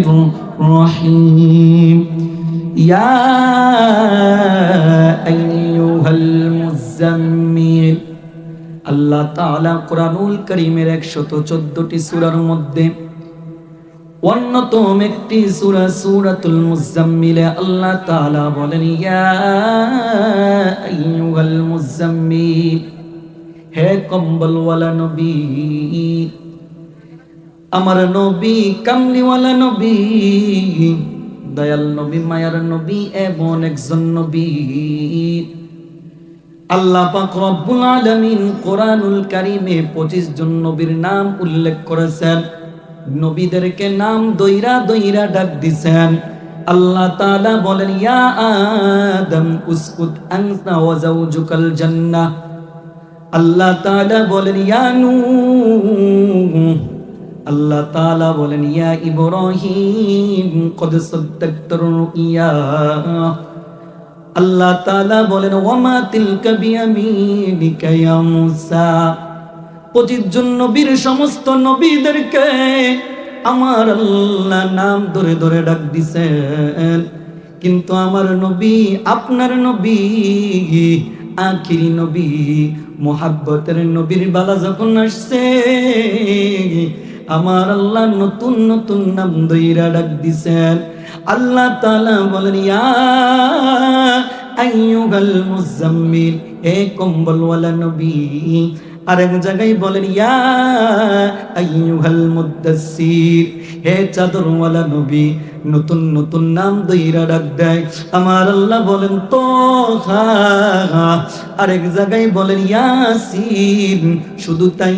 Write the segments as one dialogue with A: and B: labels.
A: রহমানির রহিম ইয়া আইয়ুহাল মুযাম্মিল। আল্লাহ তাআলা কোরআনুল কারীমের 114টি সূরার মধ্যে অন্যতম একটি সূরা সূরাতুল মুযাম্মিলে আল্লাহ তাআলা বলেন ইয়া আইয়ুহাল মুযাম্মিল, হে কম্বলওয়ালা নবী, আমার নবী, কামলিওয়ালা নবী, দয়াল নবী, মায়ার নবী, এমন একজন নবী। আল্লাহ পাক রব্বুল আলামিন কোরআনুল কারীমে 25 জন নবীর নাম উল্লেখ করেছেন। নবীদেরকে নাম দইরা দইরা ডাক দিছেন। আল্লাহ তাআলা বলেন ইয়া আদম উসকুত আনতা ওয়া যাওজুকাল জান্নাহ। আল্লাহ তাআলা বলেন ইয়া নূহ। আল্লাহ তাআলা বলেন ইয়া ইব্রাহিম কদ সাদ্দাকতার রুইয়া। আল্লাহ তাআলা বলেন ওয়ামা তিলকা বিয়ামিনিকা ইয়া মূসা। 25 জন নবীর সমস্ত নবীদেরকে আমার আল্লাহ নাম ধরে ধরে ডাক দিছেন, কিন্তু আমার নবী, আপনার নবী, আখিরি নবী, মুহাব্বতের নবীর বালা যখন আসছে, আমার আল্লাহ নতুন নতুন নাম ধইরা ডাক দিছেন। আল্লাহ তাআলা বলেন ইয়া আইয়ুহাল মুযাম্মিল, হে কম্বলওয়ালা নবী। আরেক জায়গায় বলেন ইয়া আইয়ুহাল মুদ্দাসসির, হে চাদরওয়ালা নবী। নতুন নতুন নাম দইরা ডাক দেয়। আমার আল্লাহ বলেন তোহা। আরেক জায়গায় বলেন ইয়াসিন। শুধু তাই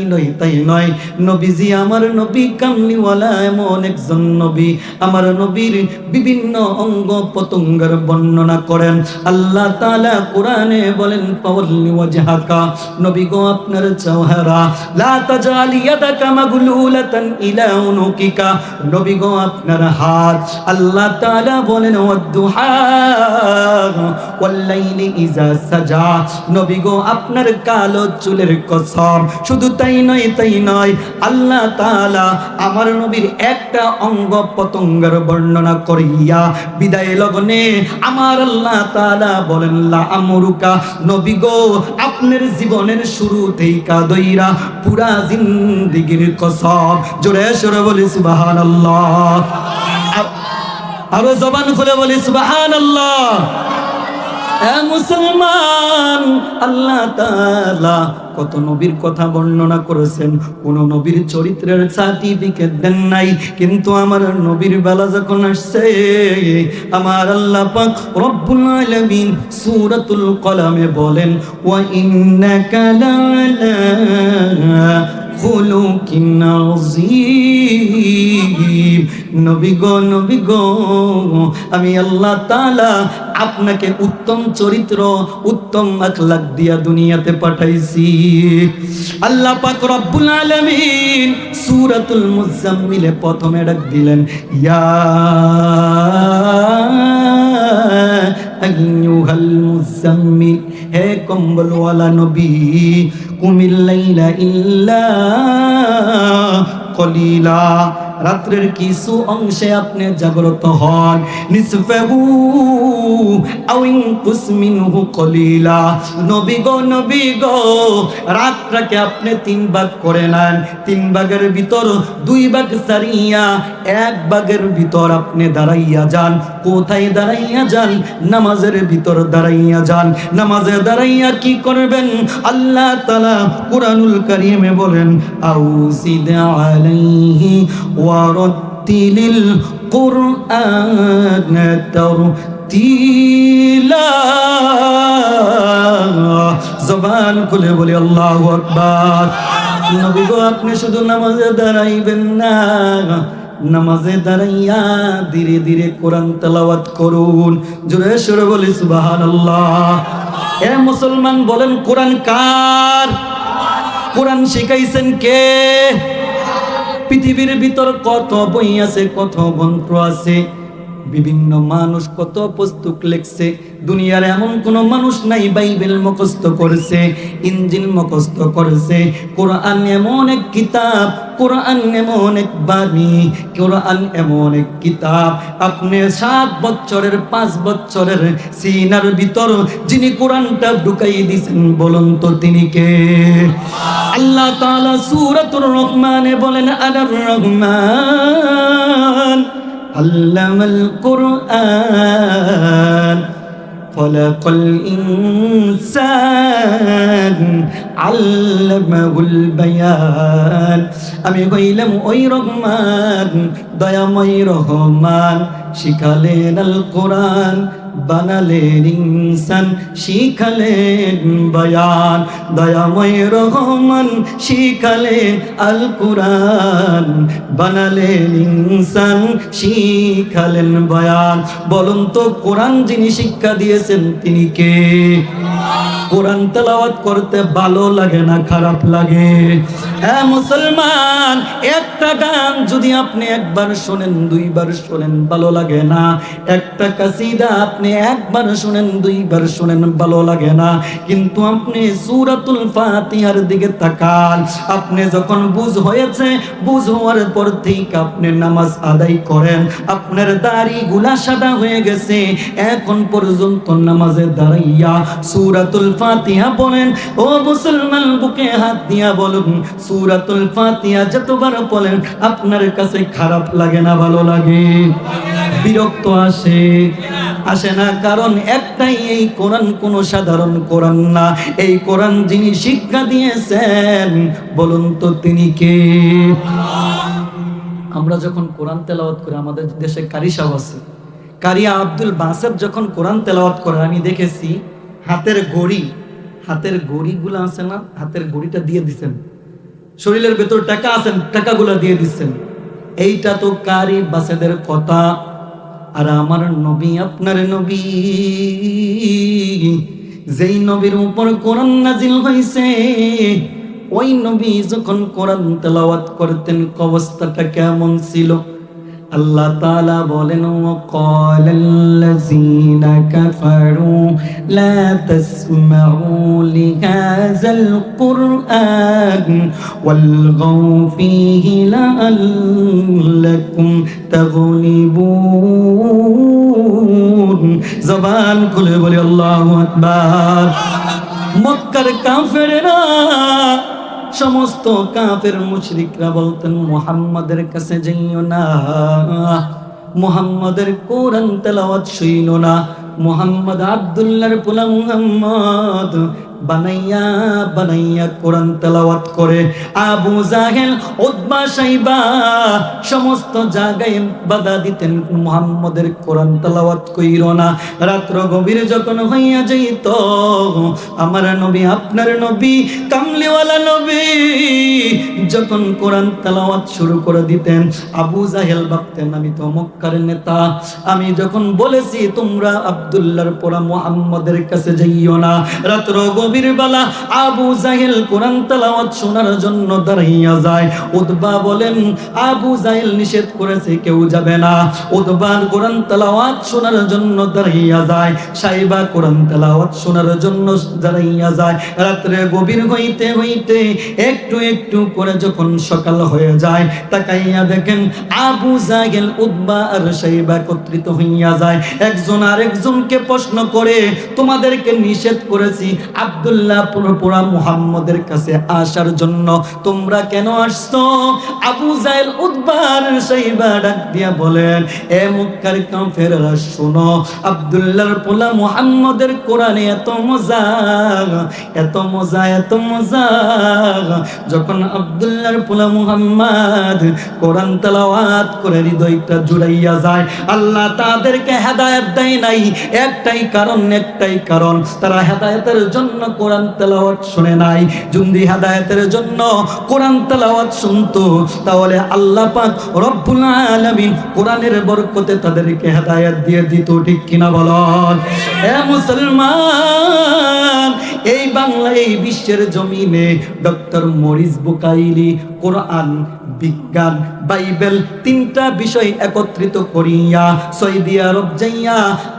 A: নয়, নবীজি আমার নবী কামলিওয়ালা এমন একজন নবী। আমার নবীর বিভিন্ন অঙ্গ প্রত্যঙ্গের বর্ণনা করেন আল্লাহ তাআলা কোরআনে বলেন ফাওয়াল্লি ওয়াজহাকা, নবী গো আপনার চেহারা, লা তাজাল ইয়াদাকা মাগলুলাতান ইলা উনুকিকা, নবী গো আপনার হাত। আল্লাহ তাআলা বলেন ওয়াদুহা ওয়াল লাইলি ইজা সাজা, নবী গো আপনার কালো চুলের কসম। শুধু তাই নয়, আল্লাহ তাআলা আমার নবীর একটা অঙ্গ প্রত্যঙ্গের বর্ণনা করিয়া বিদায় লগ্নে আমার আল্লাহ তাআলা বলেন লা আমরুকা, নবী গো আপনার জীবনের শুরু থেকে দইরা পুরা জিন্দেগীর কসম। জোরে সোরে বলি সুবহানাল্লাহ। আরো জবান খুলে বলি সুবহানাল্লাহ। এ মুসলমান, আল্লাহ তাআলা কত নবীর কথা বর্ণনা করেছেন, কোন নবীর চরিত্রের সার্টিফিকেট দেন নাই, কিন্তু আমার নবীর বেলা যখন আসছে, আমার আল্লাহ পাক রব্বুল আলামিন সূরাতুল কলামে বলেন ওয়া ইন্নাকা লাআলা খুলুকিন আযীম, নবী গো আমি আল্লাহ তাআলা আপনাকে উত্তম চরিত্র, উত্তম আখলাক দিয়া দুনিয়াতে পাঠাইছি। আল্লাহ পাক রব্বুল আলামিন সূরাতুল মুযাম্মিলে প্রথমে ডাক দিলেন ইয়া আইয়ুহাল মুযাম্মিল, হে কম্বলওয়ালা নবী, কুমিল লাইলা ইল্লা কলিলা, রাত্রের কিছু অংশে আপনি জাগ্রত হন, নিসফাহু আও ইনকুস মিনহু কলিলা, নবী গো রাতটাকে আপনি 3 ভাগ করে নেন। 3 ভাগের ভিতর 2 ভাগ সারিয়া 1 ভাগের ভিতর আপনি দাঁড়াইয়া যান। কোথায় দাঁড়াইয়া যান? নামাজের ভিতর দাঁড়াইয়া যান। নামাজে দাঁড়াইয়া কি করবেন? আল্লাহ তাআলা কুরআনুল কারীমে বলেন আউসিদ আলাইহি ওয়ারাত্তিলিল কুরআন তারতিলা। জবান খুলে বলি আল্লাহু আকবার। নবী গো আপনি শুধু নামাজে দাঁড়াইবেন না, নামাজে দাঁড়াইয়া ধীরে ধীরে কোরআন তেলাওয়াত করুন। জোরে সোরে বলি সুবহানাল্লাহ। এ মুসলমান বলেন কোরআন কার? কোরআন শিখাইছেন কে? পৃথিবীর ভিতর কত বই আছে, কত গ্রন্থ আছে, বিভিন্ন মানুষ কত পুস্তক লিখছে, দুনিয়ার এমন কোনো মানুষ নাই বাইবেল মুখস্থ করেছে, ইনজিল মুখস্থ করেছে। কোরআন এমন এক কিতাব, কোরআন এমন এক বাণী, কোরআন এমন এক কিতাব, আপনি 7 বছরের 5 বছরের সিনার ভিতর যিনি কোরআনটা ঢুকাই দিয়েছেন, বলুন তো তিনি কে? আল্লাহ তাআলা সূরাতুর রহমানে বলেন, আনার রহমান আল্লামাল কুরআন খলাকাল ইনসান আল্লামাহুল বায়ান। আমি হইলাম ওই রহমান, দয়াময় রহমান, শিখালেন আল কোরআন, বানালেন ইনসান, শিখালেন বয়ান। দয়াময় রহমান শিখালেন আল কোরআন, বানালেন ইনসান, শিখালেন বয়ান। বলুন তো কোরআন যিনি শিক্ষা দিয়েছেন তিনি কে? কোরআন তেলাওয়াত করতে ভালো লাগে না খারাপ লাগে? হ্যাঁ মুসলমান, একটা গান যদি আপনি একবার শোনেন, 2 বার শোনেন, ভালো লাগে না। একটা কাসিদা আপনি একবার শোনেন, 2 বার শোনেন, ভালো লাগে না। কিন্তু আপনি সূরাতুল ফাতিহার দিকে তাকান, আপনি যখন বুঝ হয়েছে, বুঝ হওয়ার পর থেকে আপনি নামাজ আদায় করেন, আপনার দাড়িগুলা সাদা হয়ে গেছে, এখন পর্যন্ত নামাজে দাঁড়াইয়া সূরাতুল ফাতিহা বলেন। ও মুসলমান, বুকে হাত দিয়া বলুন, সূরাতুল ফাতিহা যতবার বলেন আপনার কাছে খারাপ লাগে না ভালো লাগে? বিরক্ত আসে? আসে না? কারণ একটাই, এই কোরআন কোনো সাধারণ কোরআন না। এই কোরআন যিনি শিক্ষা দিয়েছেন, বলুন তো তিনি কে? আমরা যখন কোরআন তেলাওয়াত করি, আমাদের দেশে কারি সাহেব আছে, কারিয়া আব্দুল বাসেত যখন কোরআন তেলাওয়াত করে, আমি দেখেছি হাতের ঘড়িগুলো আছে না, হাতের ঘড়িটা দিয়ে দিচ্ছেন, শরীরের ভেতর টাকা আছেন, টাকাগুলো দিয়ে দিচ্ছেন। এইটা তো কারি বাসেদের কথা। আর আমার নবী, আপনার নবী, যেই নবীর উপর কোরআন নাজিল হয়েছে, ওই নবী যখন কোরআন তেলাওয়াত করতেন, অবস্থাটা কেমন ছিল? আল্লাহ তাআলা বলেন, ওয়াকালাল্লাযীনা কাফারু লা তাসমাউ লিহাযাল কুরআন ওয়ালগাউ ফীহি লাআল্লাকুম তাগলিবুন। জবান খুলে বলি আল্লাহু আকবার। মক্কার কাফেররা, সমস্ত কাফের মুশরিকরা বলতেন, মুহাম্মাদের কাছে যাইও না, মুহাম্মাদের কোরআন তেলাওয়াত শুইনো না। মুহাম্মদ আব্দুল্লাহর পোলা মুহাম্মদ বানাইয়া বানাইয়া কোরআন তেলাওয়াত করে। আবু জাহেল, উতবা, শাইবা সমস্ত জায়গায় বাধা দিতেন, মুহাম্মদের কোরআন তেলাওয়াত কইরো না। রাত্র গভীর যখন হইয়া যাইত, আমার নবী, আপনার নবী, কামলিওয়ালা নবী যখন কোরআন তেলাওয়াত শুরু করে দিতেন, আবু জাহেল ভাবতেন আমি তো মক্কার নেতা, আমি যখন বলেছি তোমরা আব্দুল্লাহর পোলা মুহাম্মদের কাছে যাইও না, রাত্র গভীর বেলা আবু জাহেল কোরআন তেলাওয়াত শোনার জন্য দাঁড়াইয়া যায়। উতবা বলেন, আবু জাহেল নিষেধ করেছে, কেউ যাবে না। উতবা কোরআন তেলাওয়াত শোনার জন্য দাঁড়াইয়া যায়, শাইবা কোরআন তেলাওয়াত শোনার জন্য দাঁড়াইয়া যায়। রাত্রে গভীর হইতে হইতে একটু একটু করে যখন সকাল হয়ে যায়, তাকাইয়া দেখেন আবু জাহেল, উতবা আর শাইবা একত্রিত হইয়া যায়। একজন আরেকজনকে প্রশ্ন করে, তোমাদেরকে নিষেধ করেছি আব্দুল্লাহ পুরা মুহাম্মদের কাছে আসার জন্য, তোমরা কেন আসছো? আবু জাহেল, উতবা আর শাইবা ডাক দিয়া বলেন, এ মক্কার কাফেররা শোনো, আব্দুল্লাহর পোলা মুহাম্মদের কোরআনে এত মজা, এত মজা, এত মজা। যখন আব্দুল্লাহর পোলা মুহাম্মদ কোরআন তেলাওয়াত করে হৃদয়টা জুড়াইয়া যায়, আল্লাহ তাদেরকে হেদায়েত দেয় নাই। একটাই কারণ, একটাই কারণ, তারা হেদায়েতের জন্য কোরআন তেলাওয়াত শুনে নাই। যদি হেদায়েতের জন্য কোরআন তেলাওয়াত শুনতো, তাহলে আল্লাহ পাক রব্বুল আলামিন কোরআনের বরকতে তাদেরকে হেদায়েত দিয়ে দিত। ঠিক কিনা বলুন? এ মুসলমান, এই বাংলা এই বিশ্বের জমিনে ডক্টর মরিস বুকাইলি কোরআন, বিজ্ঞান, বাইবেল তিনটা বিষয় একত্রিত করিয়া সৌদি আরব যাইয়া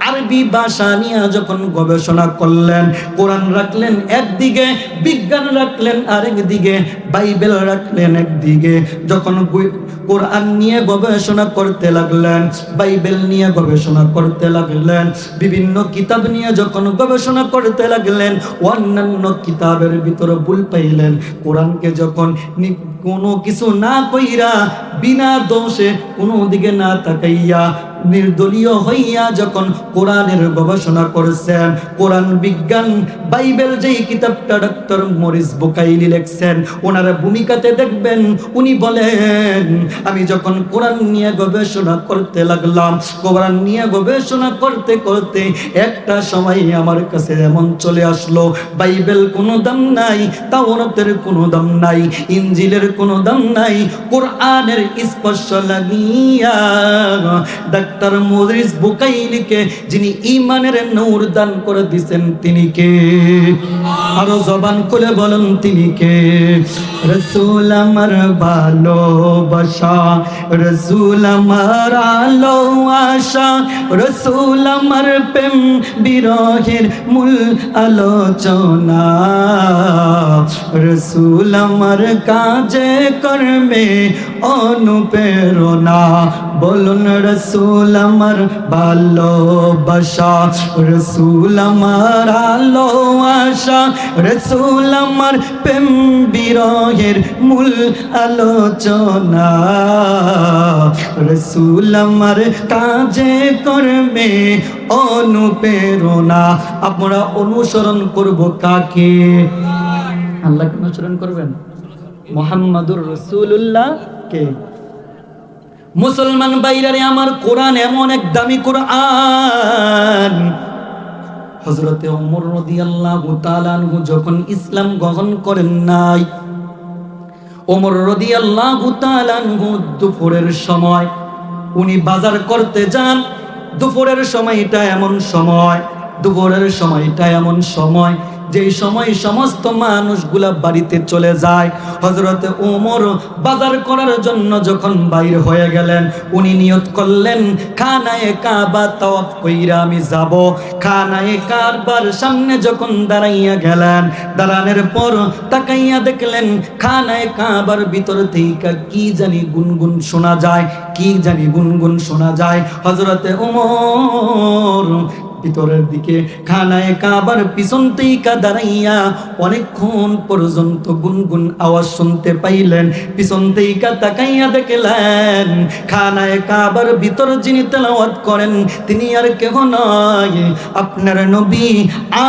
A: আরবি ভাষা নিয়ে যখন গবেষণা করলেন, কোরআন রাখলেন একদিকে, বিজ্ঞান রাখলেন আরেক দিকে, বাইবেল রাখলেন একদিকে। যখন কোরআন নিয়ে গবেষণা করতে লাগলেন, বাইবেল নিয়ে গবেষণা করতে লাগলেন, বিভিন্ন কিতাব নিয়ে যখন গবেষণা করতে লাগলেন, অন্যান্য কিতাবের ভিতরে ভুল পাইলেন। কোরআনকে যখন কোনো কিছু না কইরা বিনা দোষে কোনো দিকে না তাকাইয়া নির্দলীয় হইয়া যখন কোরআনের গবেষণা করেছেন, কোরআন, বিজ্ঞান, বাইবেল যেই কিতাবটা ডক্টর মরিস বুকাইলি লেখছেন, ওনার ভূমিকাতে দেখবেন উনি বলেন, আমি যখন কোরআন নিয়ে গবেষণা করতে লাগলাম, কোরআন নিয়ে গবেষণা করতে করতে একটা সময় আমার কাছে এমন চলে আসলো, বাইবেল কোনো দাম নাই, তাওরাতের কোনো দাম নাই, ইনজিলের কোনো দাম নাই, কোরআনের স্পর্শ লাগিয়া ডাক্তার মরিস বুকাইলিকে যিনি ঈমানের নূর দান করে দিয়েছেন তিনি কে? আরো জবান খুলে বলেন তিনি কে? রাসূল আমার ভালোবাসা, রাসূল আমার আলো আশা, রাসূল আমার প্রেম বিরহের মূল আলোচনা, রাসূল আমার কাজে কর্মে অনুপ্রেরণা। বলুন রাসূল আমার ভালোবাসা, রাসূল আমার আলো আশা, রাসূল আমার প্রেম বিরহের মূল আলোচনা, রাসূল আমার কাজে কর্মে অনুপ্রেরণা। আপনারা অনুসরণ করব কাকে? আল্লাহকে অনুসরণ করবেন? মুহাম্মাদুর রাসূলুল্লাহ কে? মুসলমান বাইরে আমার, কোরআন এমন এক দামি কোরআন, হযরতে ওমর রাদিয়াল্লাহু তাআলা আনহু যখন ইসলাম গ্রহণ করেন নাই, ওমর রাদিয়াল্লাহু তাআলা আনহু দুপুরের সময় উনি বাজার করতে যান। দুপুরের সময়টা এমন সময়, দুপুরের সময়টা এমন সময় যে সময় সমস্ত মানুষগুলা বাড়িতে চলে যায়। হযরতে ওমর বাজার করার জন্য যখন বাইর হয়ে গেলেন, উনি নিয়ত করলেন খানায়ে কাবা তাওয়াফ কইরা আমি যাব। খানায়ে কাবার সামনে যখন দাঁড়াইয়া গেলেন, দাঁড়ানোর পর তাকাইয়া দেখলেন খানায়ে কাবার ভিতর থেকে কি জানি গুনগুন শোনা যায়, কি জানি গুনগুন শোনা যায়। হযরতে ওমর ভিতরের দিকে খানায়ে কাবার পিছন থেকে দাঁড়াইয়া অনেকক্ষণ পর্যন্ত গুনগুন আওয়াজ শুনতে পাইলেন। পিছন থেকে তাকাইয়া দেখলেন খানায়ে কাবার ভিতর যিনি তেলাওয়াত করেন তিনি আর কেহ নয়, আপনার নবী,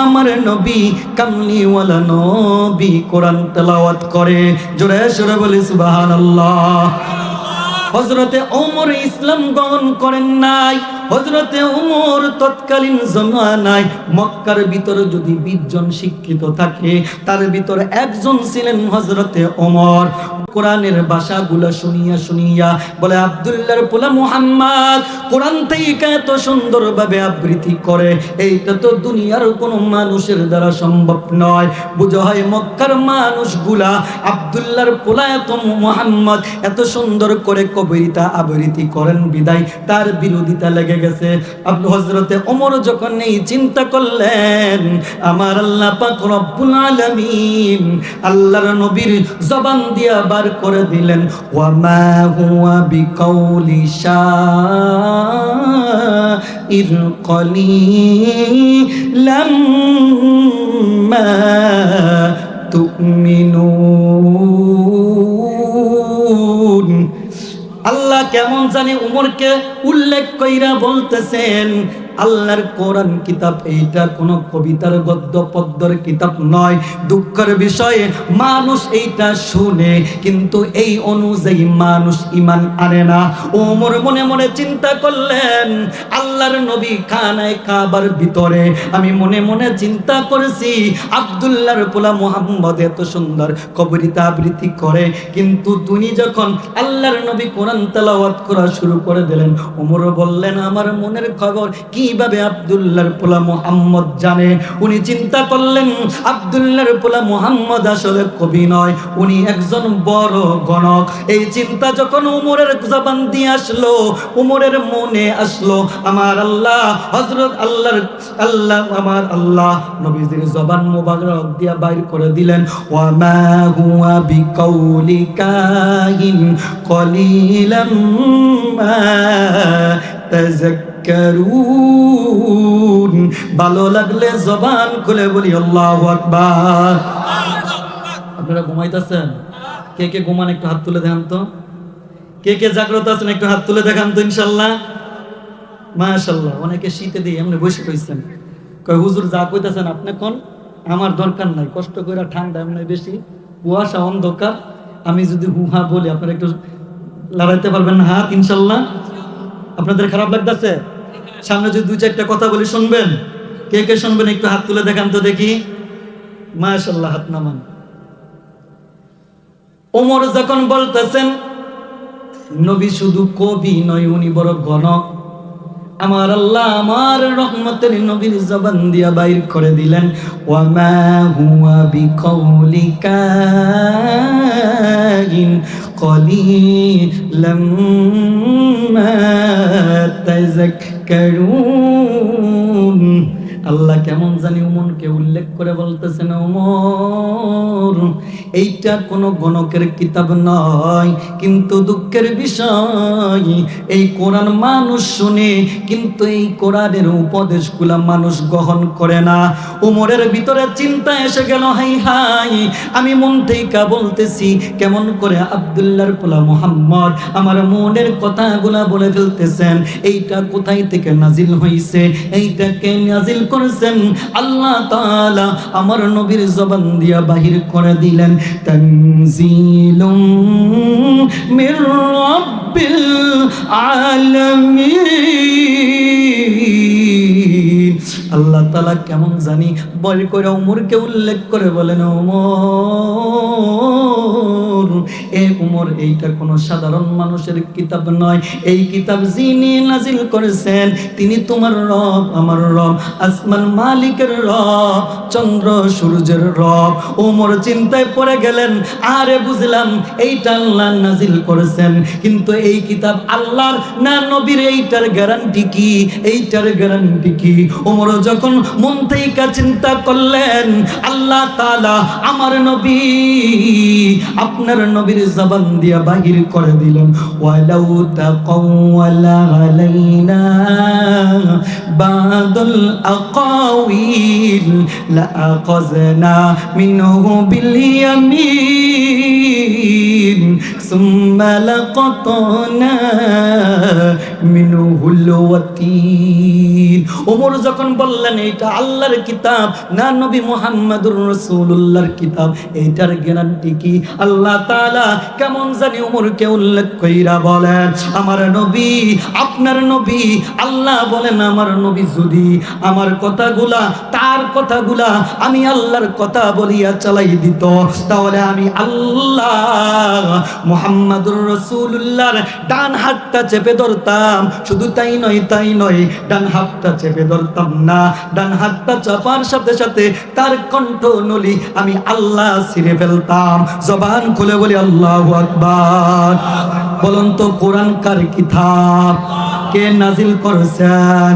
A: আমার নবী, কামলিওয়ালা নবী কোরআন তেলাওয়াত করে। জোরে সোরে বলি সুবহানাল্লাহ। হযরতে ওমর ইসলাম গ্রহণ করেন নাই। হযরতে ওমর তৎকালীন জমানায় মক্কার ভিতরে যদি 20 জন শিক্ষিত থাকে, তার ভিতরে একজন ছিলেন হযরতে ওমর। কোরআনের ভাষাগুলো শুনিয়া শুনিয়া বলে, আব্দুল্লাহর পোলা মুহাম্মদ কোরআন থেকে এত সুন্দরভাবে আবৃত্তি করে, এইটা তো দুনিয়ার কোনো মানুষের দ্বারা সম্ভব নয়। বুঝা হয় মক্কার মানুষগুলা আব্দুল্লাহর পোলা এত মুহাম্মদ এত সুন্দর করে কবিতা আবৃত্তি করেন বিদায় তার বিরোধিতা লেগে গেছে। হযরতে ওমর যখন এই চিন্তা করলেন, আমার আল্লাহ পাক রব্বুল আলামিন আল্লাহর নবীর জবান দিয়া বার করে দিলেন, ওয়া মা হুয়া বিকাউলি শাইর কলিলাম মা তুমিনুন। আল্লাহ কেমন জানি উমরকে উল্লেখ কইরা বলতেছেন, আল্লাহর কোরআন কিতাব এইটা কোনো কবিতার গদ্য পদ্যর কিতাব নয়। দুঃখের বিষয়ে মানুষ এইটা শুনে কিন্তু এই অনুযায়ী মানুষ ঈমান আনে না। ওমর মনে মনে চিন্তা করলেন, আল্লাহর নবী খানায়ে কাবার ভিতরে, আমি মনে মনে চিন্তা করেছি আব্দুল্লাহর পোলা মুহাম্মদ এত সুন্দর কবিতা আবৃত্তি করে, কিন্তু তুমি যখন আল্লাহর নবী কোরআন তেলাওয়াত করা শুরু করে দিলেন, ওমর বললেন আমার মনের খবর কি কিভাবে আব্দুল্লাহর পোলা মুহাম্মদ জানে? উনি চিন্তা করলেন আব্দুল্লাহর পোলা মুহাম্মদ আসলে কবি নয়, উনি একজন বড় গণক। এই চিন্তা যখন উমরের জবান দিয়ে আসলো, উমরের মনে আসলো, আমার আল্লাহ হযরত আল্লাহ আমার আল্লাহ নবীজির জবান মোবারক দিয়া বাইর করে দিলেন, ওয়া মা হুয়া বিকাউলি কাহিন কলিলাম মা তাযাক্কারুন। ভালো লাগলে জবান খুলে বলি আল্লাহু আকবার। আপনারা ঘুমাইতেছেন? কে কে ঘুমান একটু হাত তুলে দেখান তো। কে কে জাগ্রত আছেন একটু হাত তুলে দেখান তো ইনশাআল্লাহ। মাশাআল্লাহ। অনেকে শীতে দিয়ে এমনি বসে কইছেন, কয় হুজুর যা কইতাছেন আপনি কোন, আমার দরকার নাই, কষ্ট কইরা ঠান্ডা এমনি বেশি, কুয়াশা অন্ধকার, আমি যদি হুহা বলি আপনারা একটু লড়াইতে পারবেন না হাত ইনশাআল্লাহ? আপনাদের খারাপ লাগতেছে? সামনে যদি দুই চারটা কথা বলি শুনবেন? কে কে শুনবেন একটু হাত তুলে দেখান তো দেখি। মাশাআল্লাহ, হাত নামান। ওমর যখন বলতেছেন নবী শুধু কবি নয়, উনি বড় গণক, আমার আল্লাহ আমার রহমতের নবীর জবান দিয়া বাইর করে দিলেন, ওয়া মা হুয়া বিকাউলি কাহিন কলিলাম মা তাযাক্কারুন। আল্লাহ কেমন জানি উমরকে উল্লেখ করে বলতেছেন, ওমর এইটা কোনো গণকের কিতাব নয়, কিন্তু দুঃখের বিষয় এই কোরআন মানুষ শুনে কিন্তু এই কোরআনের উপদেশগুলা মানুষ গ্রহণ করে না। উমরের ভিতরে চিন্তা এসে গেল, হাই হাই আমি মন থেকে বলতেছি, কেমন করে আব্দুল্লাহর পোলা মুহাম্মদ আমার মনের কথাগুলা বলে ফেলতেছেন, এইটা কোথায় থেকে নাজিল হইছে, এইটাকে নাজিল করেছেন আল্লাহ তাআলা আমার নবীর জবান দিয়া বাহির করে দিলেন, তানজিলুম মির রাব্বিল আলামিন। আল্লাহ তাআলা কেমন জানি বল করে উমরকে উল্লেখ করে বলেন, ওমর এ উমর এইটা কোনো সাধারণ মানুষের কিতাব নয়, এই কিতাব যিনি নাজিল করেছেন তিনি তোমার রব আমার রব, আসমান মালিকের রব, চন্দ্র সূর্যের রব। ওমর চিন্তায় পড়ে গেলেন, আরে বুঝলাম এইটা আল্লাহ নাজিল করেছেন, কিন্তু এই কিতাব আল্লাহর না নবীর, এইটার গ্যারান্টি কি, এইটার গ্যারান্টি কি? ওমর যখন মন থেকে চিন্তা করলেন, আল্লাহ তাআলা আমার নবী আপনার নবীর জবান দিয়া বাহির করে দিলেন, ওয়ালাউ তাকাওয়ালা আলাইনা বাদুল আকাওয়িল লাআখাযনা মিনহু বিল ইয়ামিন সুম্মা লাকাতনা মিনহুল ওয়াতিন। ওমর যখন বললেন এটা আল্লাহর কিতাব না নবী মুহাম্মদুর রাসূলুল্লাহর কিতাব, এইটার গ্যারান্টি কি? আল্লাহ তাআলা কেমন জানি ওমরকে উল্লেখ কইরা বলেন, আমার নবী আপনার নবী, আল্লাহ বলেন আমার নবী যদি আমার কথাগুলা তার কথাগুলা আমি আল্লাহর কথা বলিয়া চালাই দিত, তাহলে আমি আল্লাহ মুহাম্মদুর রাসূলুল্লাহর ডান হাতটা চেপে ধরতাম। শুধু তাই নয় ডান হাতটা চেপে ধরতাম না, ডান হাতটা চাপার সাথে সাথে তার কণ্ঠ নলি আমি আল্লাহ ছিঁড়ে ফেলতাম। জবান খুলে বলি আল্লাহু আকবার। বলুন তো কোরআন কার কিতাব? কে নাজিল করেছেন?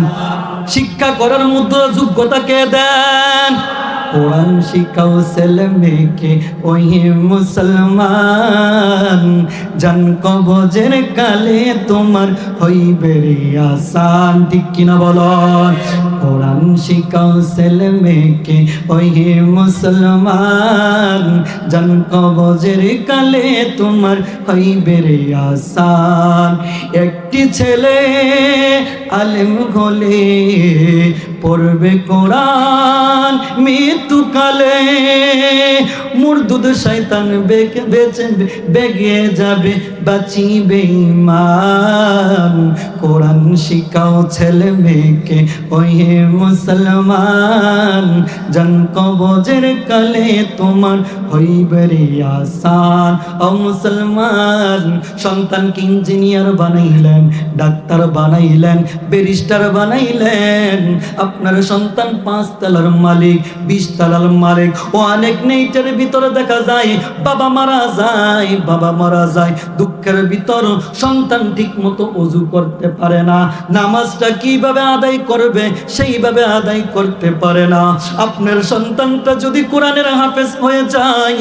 A: শিক্ষা করার মধ্যে যোগ্যতা কে দেন? কোরআন শিখাও ছেলে মেয়েকে ওই মুসলমান, জান কবজের কালে তোমার হইবে রে আসান। ঠিক কিনা বলুন? কোরআন শিখাও ছেলে মেয়েকে ওই মুসলমান, জান কবজের কালে তোমার হইবে রে আসান। একটি ছেলে আলেম হলে পড়বে কোরআন, মৃত্যুকালে মুরদুদ শয়তান বেগে যাবে বাঁচিবে ঈমান। কোরআন শিখাও ছেলে মেয়েকে ওহে মুসলমান, জান কবজের কালে তোমার হইবে রে আসান। ও মুসলমান, সন্তানকে ইঞ্জিনিয়ার বানাইলেন, ডাক্তার বানাইলেন, ব্যারিস্টার বানাইলেন, আপনার সন্তান 5 তলার মালিক, 20 তলার মালিক। ও অনেক নেইটের ভিতরে দেখা যায় বাবা মারা যায়, বাবা মারা যায়, দুঃখের ভিতর সন্তান ঠিক মতো ওযু করতে পারে না, নামাজটা কিভাবে আদায় করবে সেইভাবে আদায় করতে পারে না। আপনার সন্তানটা যদি কোরআনের হাফেজ হয়ে যায়,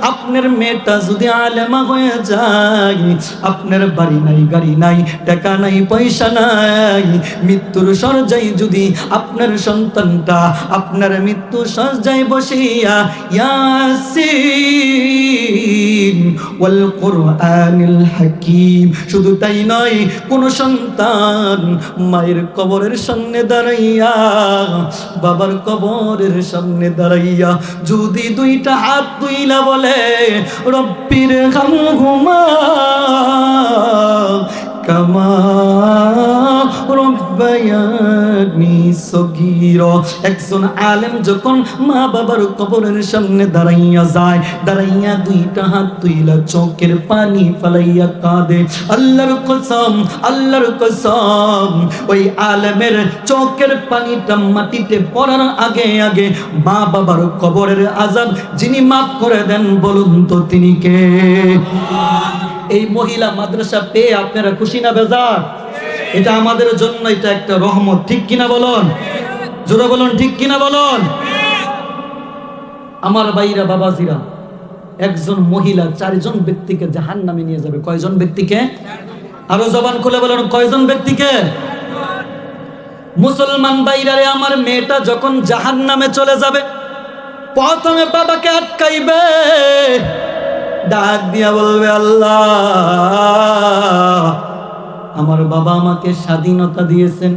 A: আপনার মেয়েটা যদি আলেমা হয়ে যায়, আপনার বাড়ি নাই, গাড়ি নাই, টাকা নাই, পয়সা নাই, মৃত্যুর সরজাই যদি আপনার সন্তানটা আপনার মৃত্যু সরজায় বসিয়া ইয়াসিন ওয়াল কুরআনিল হাকীম, শুধু তাই নয়, কোন সন্তান মায়ের কবরের সামনে দাঁড়াইয়া, বাবার কবরের সামনে দাঁড়াইয়া যদি 2টা হাত তুইলা বলে রব্বির হামহুমা কামা রব্বায়ানি সগীরা। একজন আলেম যখন মা বাবার কবরের সামনে দাঁড়াইয়া যায়, দাঁড়াইয়া 2টা হাত তুইলা চোখের পানি ফেলাইয়া কাঁদে, আল্লাহর কসম, আল্লাহর কসম, ওই আলেমের চোখের পানিটা মাটিতে পড়ার আগে আগে মা বাবার কবরের আযাব যিনি মাফ করে দেন, বলুন তো তিনি কে? এই মহিলা মাদ্রাসা পেয়ে আপনারা খুশি না বেজার? এটা আমাদের জন্য এটা একটা রহমত, ঠিক কিনা বলুন? জোরে বলুন, ঠিক কিনা বলুন? আমার ভাইরা, বাবাজিরা, একজন মহিলা 4 জন ব্যক্তিকে জাহান্নামে নিয়ে যাবে। কয়জন ব্যক্তিকে? আরো জবান খুলে বলুন, কয়জন ব্যক্তিকে? মুসলমান ভাইরা রে, আমার মেয়েটা যখন জাহান্নামে চলে যাবে, প্রথমে বাবাকে আটকাইবে, ডাক দিয়া বলবে, আল্লাহ, আমার বাবা আমাকে স্বাধীনতা দিয়েছেন,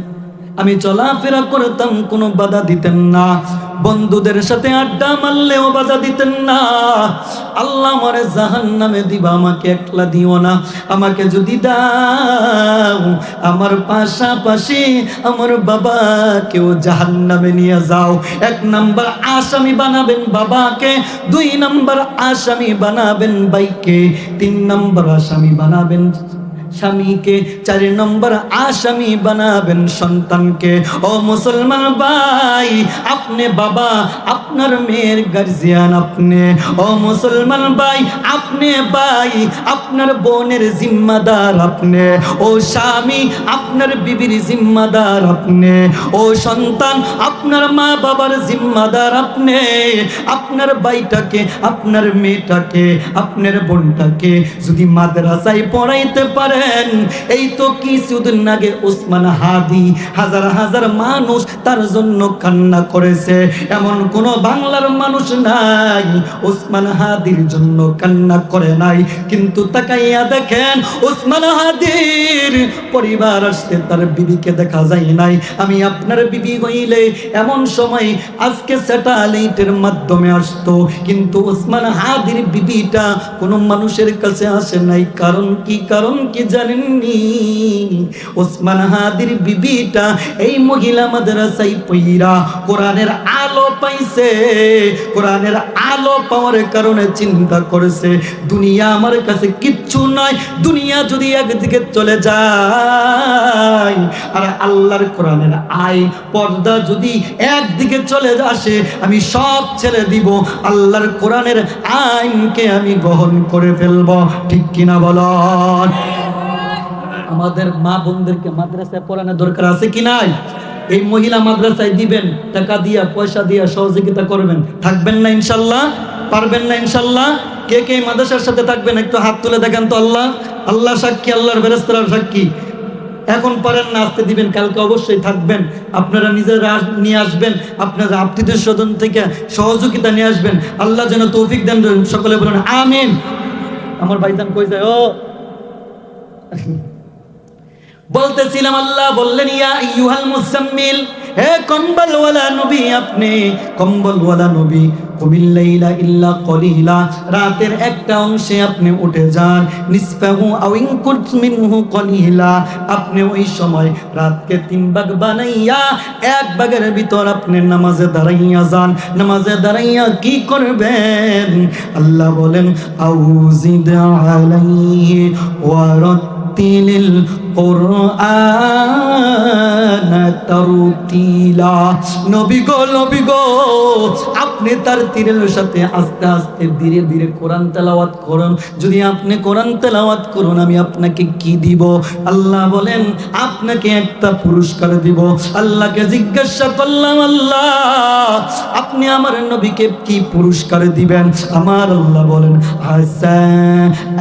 A: আমি চলাফেরা করতাম, কোনো বাধা দিতেন না, বন্ধুদের সাথে আড্ডা মারলেও বাধা দিতেন না। আল্লাহ আমারে জাহান্নামে দিবা, আমাকে একলা দিও না। আমাকে যদি দাও, আমার পাশাপাশি আমার বাবাকেও জাহান্নামে নিয়ে যাও। 1 নাম্বার আসামি বানাবেন বাবাকে, 2 নাম্বার আসামি বানাবেন ভাইকে, 3 নাম্বার আসামি বানাবেন স্বামীকে, 4 নম্বর আসামি বানাবেন সন্তানকে। ও মুসলমান ভাই, আপনি বাবা, আপনার মেয়ের গার্জিয়ান আপনি। ও মুসলমান ভাই, আপনি ভাই, আপনার বোনের জিম্মাদার আপনি। ও স্বামী, আপনার বিবির জিম্মাদার আপনি। ও সন্তান, আপনার মা বাবার জিম্মাদার আপনি। আপনার ভাইটাকে, আপনার মেয়েটাকে, আপনার বোনটাকে যদি মাদ্রাসায় পড়াইতে পারে, এই তো কিছুদিন আগে ওসমান হাদি, হাজার হাজার মানুষ তার জন্য কান্না করেছে, এমন কোন বাংলার মানুষ নাই ওসমান হাদির জন্য কান্না করে নাই। কিন্তু তাকাইয়া দেখেন, ওসমান হাদির পরিবার আসছে, তার বিবিকে দেখা যায় নাই। আমি আপনার বিবি হইলে এমন সময় আজকে স্যাটেলাইটের মাধ্যমে আসতো, কিন্তু ওসমান হাদির বিবিটা কোন মানুষের কাছে আসে নাই। কারণ কি? কারণ কি জানেননি? ওসমান হাদির বিবিটা এই মহিলা মাদ্রাসায় পইরা কোরআনের আলো পাইছে। কোরআনের আলো পাওয়ার কারণে চিন্তা করেছে, দুনিয়া আমার কাছে কিচ্ছু নয়, দুনিয়া যদি একদিকে চলে যায় আর আল্লাহর কোরআনের আইন পর্দা যদি একদিকে চলে আসে, আমি সব ছেড়ে দিব, আল্লাহর কোরআনের আইনকে আমি গ্রহণ করে ফেলব। ঠিক কিনা বলুন? আমাদের মা বোনদেরকে মাদ্রাসায় পড়ানোর দরকার আছে কি নাই? এই মহিলা মাদ্রাসায় দিবেন, টাকা দিয়া, পয়সা দিয়া সহযোগিতা করবেন, থাকবেন না ইনশাল্লাহ? পারবেন না ইনশাল্লাহ? কে কে মাদ্রাসার সাথে থাকবেন একটু হাত তুলে দেখেন তো। আল্লাহ, আল্লাহ সাক্ষী, আল্লাহর ফেরেশতারা সাক্ষী। এখন পারেন না, আসতে দিবেন, কালকে অবশ্যই থাকবেন। আপনারা নিজেরা নিয়ে আসবেন, আপনারা আত্মীয় স্বজন থেকে সহযোগিতা নিয়ে আসবেন। আল্লাহ যেন তৌফিক দেন, সকলে বলেন আমিন। আমার ভাইজান কই যায়? ও বলতেছিলাম, আল্লাহ বললেন, ইয়া আইয়ুহাল মুজাম্মিল, হে কম্বলওয়ালা নবী, আপনি কম্বলওয়ালা নবী, কুমিল লাইলা ইল্লা কলিলা, রাতের একটা অংশে আপনি উঠে যান, নিসফাহু আও ইনকুত মিনহু কলিলা, আপনি ওই সময় রাতকে 3 ভাগ বানাইয়া 1 ভাগের ভিতর আপনি নামাজে দাঁড়াইয়া যান। নামাজে দাঁড়াইয়া কি করবেন? আল্লাহ বলেন আউজিদ আলাইহি ওয়া রাত্তিলিল কুরআন তারতিলা। নবী গো, আপনি তার তীরের সাথে আস্তে আস্তে ধীরে ধীরে কোরআন তেলাওয়াত করুন। যদি আপনি কোরআন তেলাওয়াত করুন, আমি আপনাকে কি দিব? আল্লাহ বলেন আপনাকে একটা পুরস্কার দিব। আল্লাহকে জিজ্ঞাসা করলাম, আল্লাহ আপনি আমার নবীকে কি পুরস্কার দিবেন? আমার আল্লাহ বলেন আসা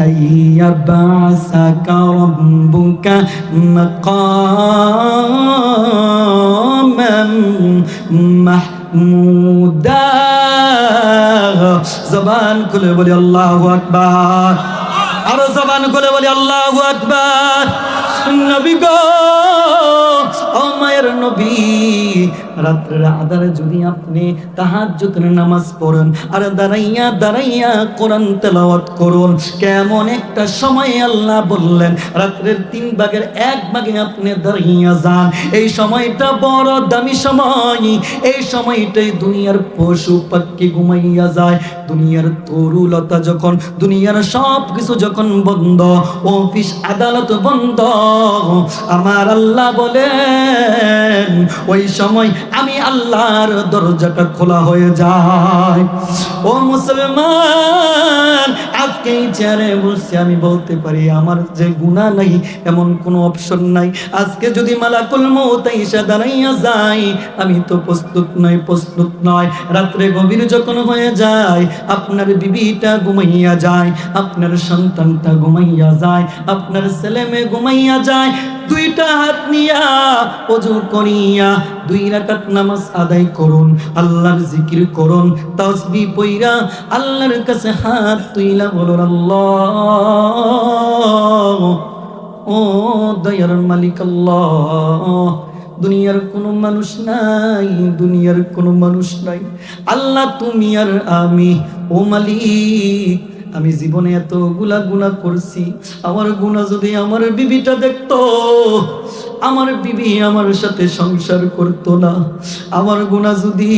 A: আইয়াবাসাকা রাব্বুকা মাকামান মাহমুদা। জবান খুলে বলি আল্লাহু আকবার, আরো জবান খুলে বলি আল্লাহু আকবার। নবী গো, ও মায়ের নবী, রাত্রের আধারে যদি আপনি তাহাজ্জুদের নামাজ পড়েন আর দাঁড়াইয়া দাঁড়াইয়া কোরআন তেলাওয়াত করুন, কেমন একটা সময় আল্লাহ বললেন রাত্রের 3 ভাগের 1 ভাগে আপনি দাঁড়াইয়া যান। এই সময়টা বড় দামি সময়। এই সময়টাই দুনিয়ার পশু পাখি ঘুমাইয়া যায়, দুনিয়ার তরুলতা যখন, দুনিয়ার সব কিছু যখন বন্ধ, অফিস আদালত বন্ধ, আমার আল্লাহ বলেন ওই সময় আমি আল্লাহর দরজাটা খোলা হয়ে যায়। ও মুসলমান, আজকে এই চেয়ারে বসে আমি বলতে পারি আমার যে গুনাহ নাই এমন কোনো অপশন নাই। আজকে যদি মালাকুল মউত এসে দাঁড়াইয়া যায়, আমি তো প্রস্তুত নয়। রাত্রে গভীর যখন হয়ে যায়, আপনার বিবিটা ঘুমাইয়া যায়, আপনার সন্তানটা ঘুমাইয়া যায়, আপনার ছেলে মেয়ে ঘুমাইয়া যায়, 2টা হাত নিয়া ওযু করিয়া 2 রাকাত নামাজ আদায় করুন, আল্লাহর জিকির করুন, তাসবিহ পইরা আল্লাহর কাছে হাত তুইলা বলুন আল্লাহ, ও দয়ার মালিক আল্লাহ, দুনিয়ার কোনো মানুষ নাই, দুনিয়ার কোনো মানুষ নাই, আল্লাহ তুমি আর আমি। ও মালিক, আমি জীবনে এতগুলা গুনাহ করছি, আমার গুনাহ যদি আমার বিবিটা দেখতো, আমার বিবি আমার সাথে সংসার করতো না। আমার গুনাহ যদি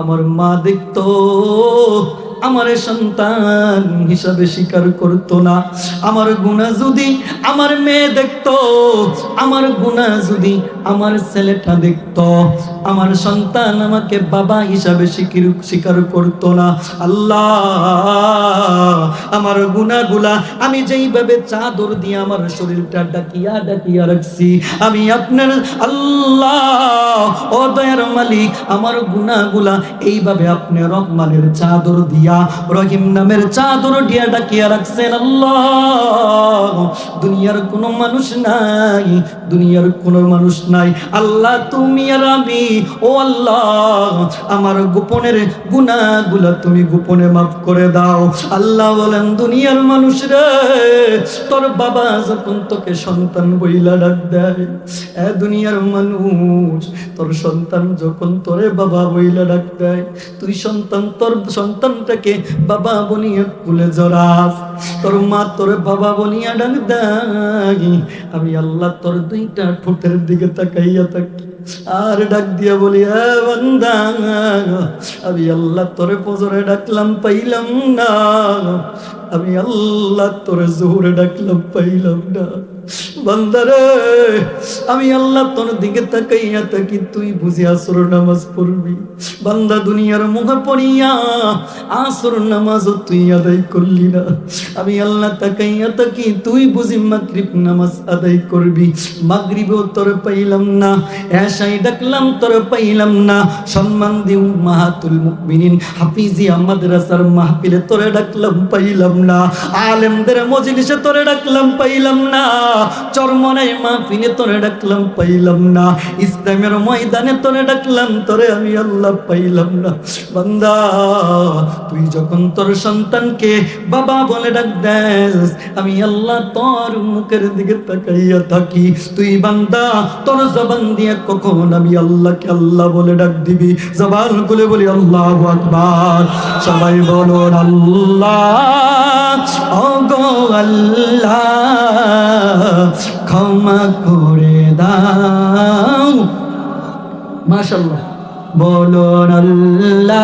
A: আমার মা দেখতো, আমার সন্তান হিসাবে স্বীকার করতো না। আমার গুনাহ যদি আমার মেয়ে দেখতো, আমার গুনাহ যদি আমার ছেলেটা দেখতো, আমার সন্তান আমাকে বাবা হিসাবে স্বীকার করতো না। আল্লাহ, আমার গুনাহগুলা আমি যেইভাবে চাদর দিয়ে আমার শরীরটা ঢাকিয়া রাখছি, আমি আপনার আল্লাহ, ও দয়ার মালিক, আমার গুনাহগুলা এইভাবে আপনি রহমানের চাদর দিয়া, রহিম নামের চাদর দিয়া ঢাকিয়া রাখছেন। আল্লাহ, দুনিয়ার কোনো মানুষ নাই, দুনিয়ার কোনো মানুষ নাই, আল্লাহ তুমি আর আমি। ও আল্লাহ, আমার গোপনের গুনাহগুলা তুমি গোপনে মাফ করে দাও। আল্লাহ বলেন দুনিয়ার মানুষ রে, তোর বাবা যখন তোকে সন্তান বইলা ডাক দেয়, এ দুনিয়ার মানুষ, তোর সন্তান যখন তোরে বাবা বইলা ডাক দেয়, তুই তোর সন্তানটাকে বাবা বনিয়া কুলে জড়াস, তোর মা তোরে বাবা বনিয়া ডাক দেয়, আমি আল্লাহ তোর 2টা ঠোঁটের দিকে তাকাইয়া থাকি আর ডাক দিয়া বলি, এ বান্দা, আমি আল্লাহ তোরে ফজরে ডাকলাম পাইলাম না, আমি আল্লাহ তোরে জোহরে ডাকলাম পাইলাম না। বান্দারে, আমি আল্লাহ তোর দিকে তাকাইয়া থাকি, তুই বুঝি আসর নামাজ পড়বি। বান্দা, দুনিয়ার মুখে পড়িয়া আসর নামাজ তুই আদায় করলি না। আমি আল্লাহ তাকাইয়া থাকি, তুই বুঝি মাগরিব নামাজ আদায় করবি। মাগরিবেও তোর পাইলাম না, এশাই ডাকলাম তোর পাইলাম না। সম্মান দিউ মাহাতুল মুমিনিন হাফিজিয়া মাদ্রাসার মাহফিলে তোরে ডাকলাম পাইলাম না। আলেমদের মজলিসে তোরে ডাকলাম পাইলাম না। চরমনাই মাহফিলে তোরে ডাকলাম পাইলাম না, ইসলামের ময়দানে তোরে ডাকলাম তোরে আমি আল্লাহ পাইলাম না। বান্দা তুই যখন তোর সন্তানকে বাবা বলে ডাক দেস, আমি আল্লাহ তোর মুখের দিকে তাকাইয়া থাকি। তুই বান্দা তোর জবান দিয়ে কখন আমি আল্লাহকে আল্লাহ বলে ডাক দিবি? জবান খুলে বলি আল্লাহু আকবার। সবাই বলুন আল্লাহ, ওগো আল্লাহ ক্ষমা করে দাও। মাশাআল্লাহ, বলুন আল্লাহ,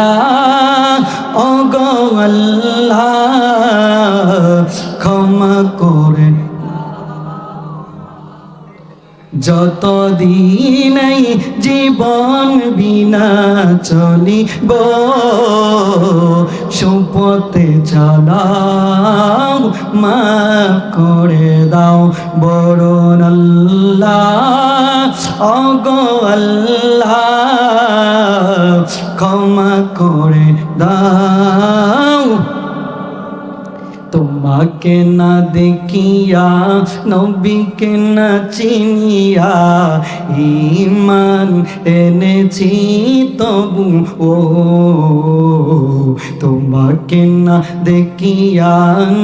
A: ওগো আল্লাহ ক্ষমা করে। যতদিন এই জীবন বিনা চলিব, সুপথে চালাও মাফ করে দাও। বলুন আল্লাহ, ওগো আল্লাহ ক্ষমা করে দাও। তোমাকে না দেখিয়া নবীকে না চিনিয়া ঈমান এনেছি তবু ও, তোমাকে না দেখিয়া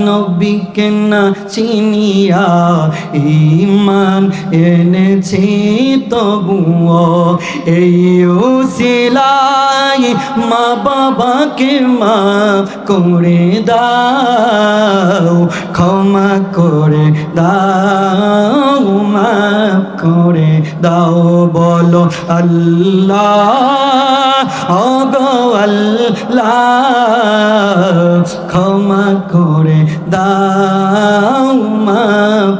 A: নবীকে না চিনিয়া ঈমান এনেছি তবু ও। এই উসিলাই মা বাবাকে মাফ করে দাও, ক্ষমা করে দাও, মাফ করে দাও। বলো আল্লাহ, ওগো আল্লাহ ক্ষমা করে দাও, মাফ।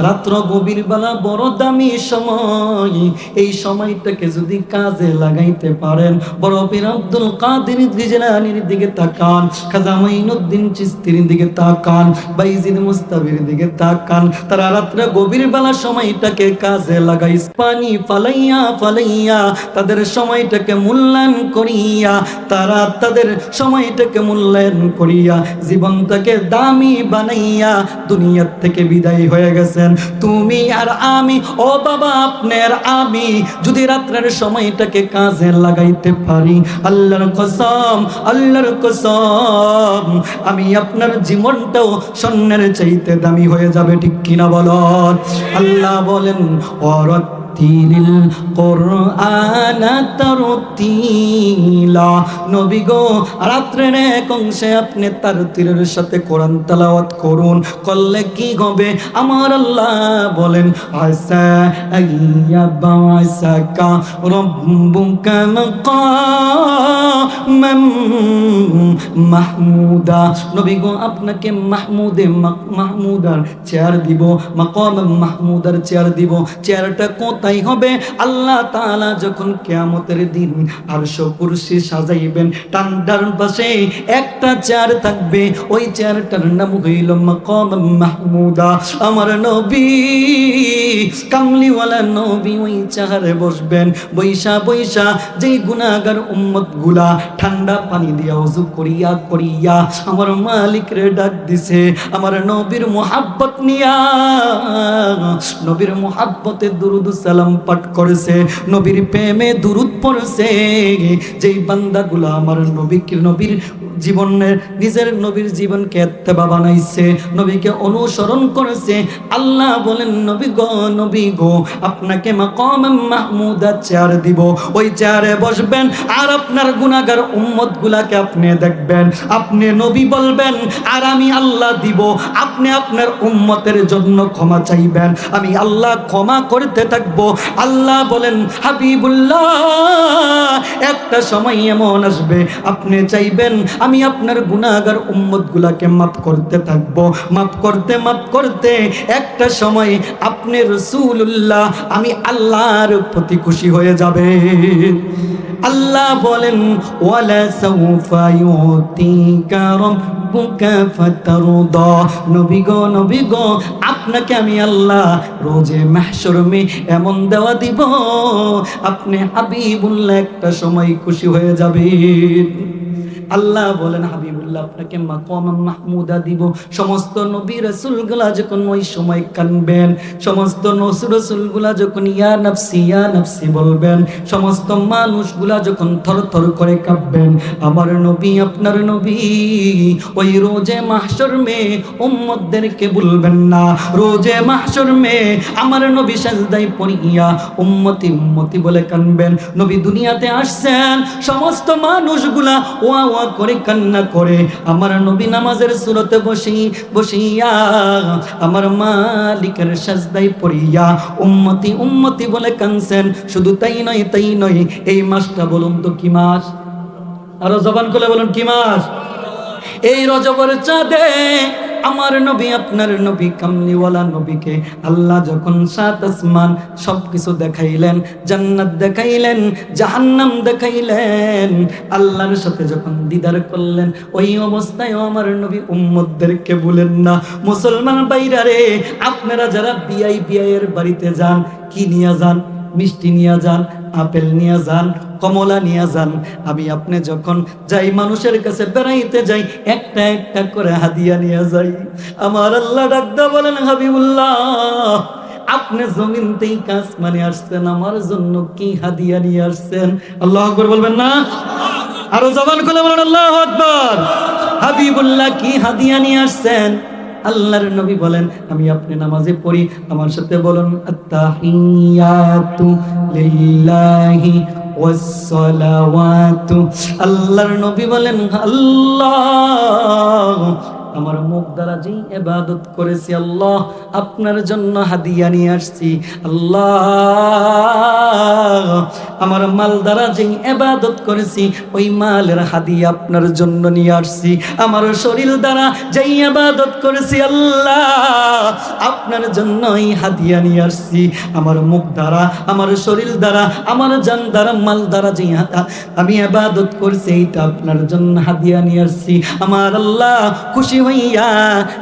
A: রাত্র গভীর বেলা বড় দামি সময়, এই সময়টাকে যদি কাজে লাগাইতে পারেন, বড় পীর আব্দুল কাদের জিলানীর দিকে তাকান, খাজা মাইনুদ্দিন চিশতির দিকে তাকান, বাইজিদ মুস্তাফির দিকে তাকান। তারা রাত্রে গভীর বেলা সময়টাকে কাজে লাগাই, পানি ফালাইয়া ফালাইয়া তাদের সময়টাকে মূল্যায়ন করিয়া, তারা তাদের সময়টাকে মূল্যায়ন করিয়া জীবনটাকে দামি বানাইয়া দুনিয়ার থেকে বিদায় হয়ে গেছে। তুমি আর আমি, ও বাবা আপনার আমি যদি রাত্রের সময়টাকে কাজে লাগাইতে পারি, আল্লাহর কসম, আল্লাহর কসম আমি আপনার জীবনটাও স্বর্ণের চাইতে দামি হয়ে যাবে। ঠিক কিনা বলুন? আল্লাহ বলেন ওয়ারাত্তিলিল কুরআন তারতিলা। নবী গো রাত্রের এক অংশে আপনি তারতিলের সাথে কোরআন তেলাওয়াত করুন, করলে কি হবে? আমার আল্লাহ বলেন আসা আইয়াবাসাকা রাব্বুকা মাকামান মাহমুদা। নবী গো আপনাকে মাহমুদার চেয়ার দিব, মাকাম মাহমুদার চেয়ার দিব। চেয়ারটা কোথায় হবে? আল্লাহ তাআলা যখন কিয়ামতের দিন আরশ কুরসি সাজাইবেন, ডান পাশে একটা চেয়ার থাকবে, ওই চেয়ারটার নাম হইল মাকাম মাহমুদা। আমার নবী কামলিওয়ালা নবী ওই চেয়ারে বসবেন। বৈশা বৈশা যেই গুনাহগার উম্মত গুলা ঠান্ডা পানি দিয়া ওযু করিয়া করিয়া আমার মালিক রে ডাক দিছে, আমার নবীর মুহাব্বত নিয়া, নবীর মুহাব্বতে দুরুদ সালাম পাঠ করেছে, নবীর প্রেমে দুরুদ পড়ছে। যেই বান্দাগুলা আমার নবীর জীবনের নিজের নবীর জীবনকে ইত্তেবা বানাইছে, নবীকে অনুসরণ করেছে, আল্লাহ বলেন নবী গো আপনাকে মাকাম মাহমুদা চেয়ার দিব, ওই চেয়ারে বসবেন আর আপনার গুনাহগার উম্মত গুলাকে আপনি দেখবেন, আপনি নবী বলবেন আর আমি আল্লাহ দিব। আপনি আপনার উম্মতের জন্য ক্ষমা চাইবেন, আমি আল্লাহ ক্ষমা করতে থাকবো। আল্লাহ বলেন হাবিবুল্লাহ একটা সময় এমন আসবে আপনি চাইবেন আমি আপনার গুনাহগার উম্মত গুলাকে মাফ করতে থাকবো, মাফ করতে একটা সময় আপনি রাসূলুল্লাহ আমি আল্লাহর প্রতি খুশি হয়ে যাবে। আল্লাহ বলেন ওয়ালা সাউফা ইউতিকা রাব্বুকা ফাতারদা। নবী গো আপনাকে আমি আল্লাহ রোজে মাহশরমে এমন দেওয়া দিব, আপনি হাবিবুল্লাহ একটা সময় খুশি হয়ে যাবেন। আল্লাহ বলেন হাবিবুল্লাহ আল্লাহ আপনাকে মাকাম মাহমুদা দিব। সমস্ত নবী রাসূলগুলা যখন ওই সময় কানবেন, সমস্ত রাসূলগুলা যখন ইয়া নাফসি বলবেন, সমস্ত মানুষগুলা যখন থরথর করে কাঁপবেন, আমার নবী আপনার নবী ওই রোজে মাহশর মে উম্মতদেরকে বলবেন না, রোজে মাহশর মে আমার নবী সাজদায় পড়িয়া উম্মতি উম্মতি বলে কানবেন। নবী দুনিয়াতে আসছেন, সমস্ত মানুষগুলা ওয়া ওয়া করে কান্না করে, আমার নবী নামাজের সুরতে বসিয়া আমার মালিকের সাজদায় পড়িয়া উম্মতি উম্মতি বলে কানছেন। শুধু তাই নয়, এই মাসটা বলুন তো কি মাস? আরো জবান খুলে বলুন কি মাস? এই রজবের চাঁদে আমার নবী আপনার নবী কামলিওয়ালা নবীকে আল্লাহ যখন সাত আসমান সবকিছু দেখাইলেন, জান্নাত দেখাইলেন, জাহান্নাম দেখাইলেন, আল্লাহর সাথে যখন দিদার করলেন, ওই অবস্থায় আমার নবী উম্মতদেরকে বলেন না, মুসলমান ভাইরা রে, আপনারা যারা বিআইয়ের বাড়িতে যান, কি নিয়ে যান? মিষ্টি নিয়ে যান, আপেল নিয়ে যান, কমলা নিয়ে যান। আমি আপনি যখন যাই মানুষের কাছে বেড়াইতে যাই, একটা একটা করে হাদিয়া নিয়ে যাই। আমার আল্লাহ ডাকদা বলেন, হাবিবুল্লাহ আপনি জমিন থেকে আসমানে আসছেন, আমার জন্য কি হাদিয়া নিয়ে আসছেন? আল্লাহু আকবার বলবেন না? আরো জবান খুলে বলেন আল্লাহু আকবার। হাবিবুল্লাহ কি হাদিয়া নিয়ে আসছেন? আল্লাহর নবী বলেন, আমি আপনি নামাজে পড়ি, আমার সাথে বলুন আত্তাহিয়াতু লিল্লাহি ওয়াসসালাওয়াতু। আল্লাহর নবী বলেন, আল্লাহ আমার মুখ দ্বারা যে ইবাদত করেছি, আল্লাহ আপনার জন্য হাদিয়া নিয়ে আসছি। আল্লাহ আমার মাল দ্বারা যে ইবাদত করেছি, ওই মালের হাদিয়া আপনার জন্য নিয়ে আসছি। আমার শরীর দ্বারা যে ইবাদত করেছি, আল্লাহ আপনার জন্য এই হাদিয়া নিয়ে আসছি। আমার মুখ দ্বারা, আমার শরীর দ্বারা, আমার জান দ্বারা, মাল দ্বারা যে আমি ইবাদত করেছি, এইটা আপনার জন্য হাদিয়া নিয়ে আসছি। আমার আল্লাহ খুশি হইয়া